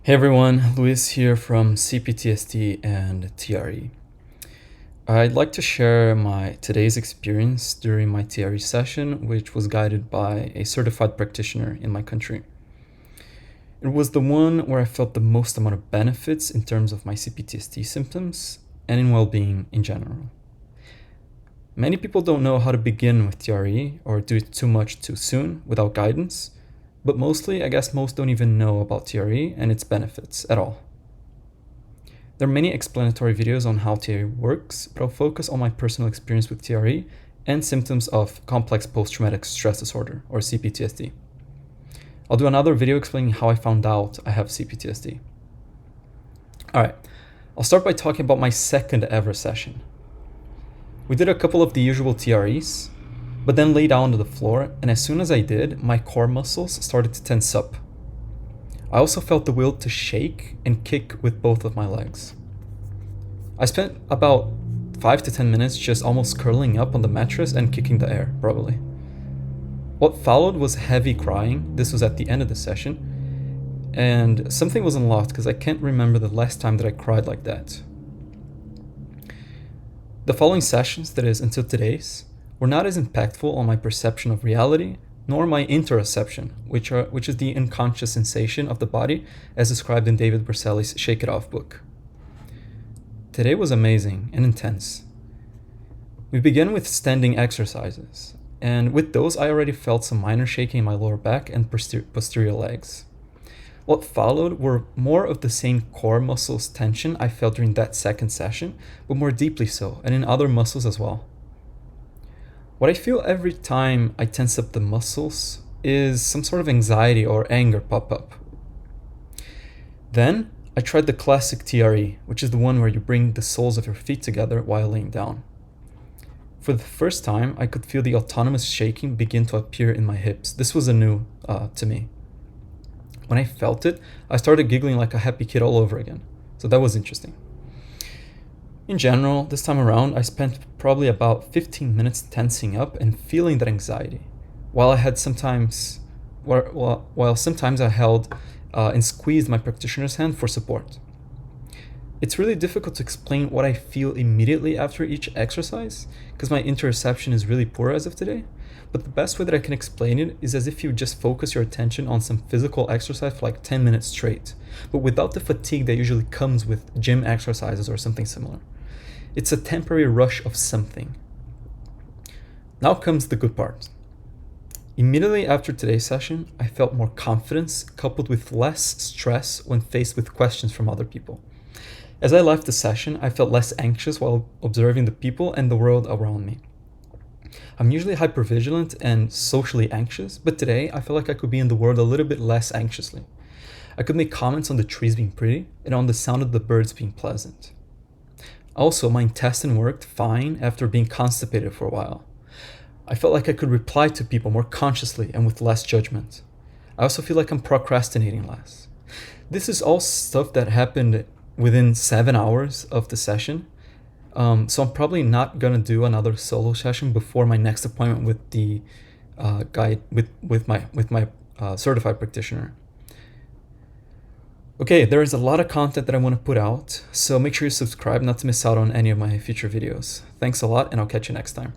Hey everyone, Luis here from CPTSD and TRE. I'd like to share my today's experience during my TRE session, which was guided by a certified practitioner in my country. It was the one where I felt the most amount of benefits in terms of my CPTSD symptoms and in well-being in general. Many people don't know how to begin with TRE or do it too much too soon without guidance. But mostly, I guess most don't even know about TRE and its benefits at all. There are many explanatory videos on how TRE works, but I'll focus on my personal experience with TRE and symptoms of complex post-traumatic stress disorder, or CPTSD. I'll do another video explaining how I found out I have CPTSD. Alright, I'll start by talking about my second ever session. We did a couple of the usual TREs, but then lay down on the floor, and as soon as I did, my core muscles started to tense up. I also felt the will to shake and kick with both of my legs. I spent about 5 to 10 minutes just almost curling up on the mattress and kicking the air, probably. What followed was heavy crying. This was at the end of the session, and something was unlocked because I can't remember the last time that I cried like that. The following sessions, that is until today's, were not as impactful on my perception of reality, nor my interoception, which is the unconscious sensation of the body as described in David Berceli's Shake It Off book. Today was amazing and intense. We began with standing exercises, and with those I already felt some minor shaking in my lower back and posterior legs. What followed were more of the same core muscles tension I felt during that second session, but more deeply so, and in other muscles as well. What I feel every time I tense up the muscles is some sort of anxiety or anger pop up. Then I tried the classic TRE, which is the one where you bring the soles of your feet together while laying down. For the first time, I could feel the autonomous shaking begin to appear in my hips. This was new to me. When I felt it, I started giggling like a happy kid all over again. So that was interesting. In general, this time around, I spent probably about 15 minutes tensing up and feeling that anxiety, while sometimes I held and squeezed my practitioner's hand for support. It's really difficult to explain what I feel immediately after each exercise, because my interoception is really poor as of today, but the best way that I can explain it is as if you just focus your attention on some physical exercise for like 10 minutes straight, but without the fatigue that usually comes with gym exercises or something similar. It's a temporary rush of something. Now comes the good part. Immediately after today's session, I felt more confidence coupled with less stress when faced with questions from other people. As I left the session, I felt less anxious while observing the people and the world around me. I'm usually hypervigilant and socially anxious, but today I feel like I could be in the world a little bit less anxiously. I could make comments on the trees being pretty and on the sound of the birds being pleasant. Also, my intestine worked fine after being constipated for a while. I felt like I could reply to people more consciously and with less judgment. I also feel like I'm procrastinating less. This is all stuff that happened within 7 hours of the session. So I'm probably not gonna do another solo session before my next appointment with the guide with my certified practitioner. Okay, there is a lot of content that I want to put out, so make sure you subscribe not to miss out on any of my future videos. Thanks a lot, and I'll catch you next time.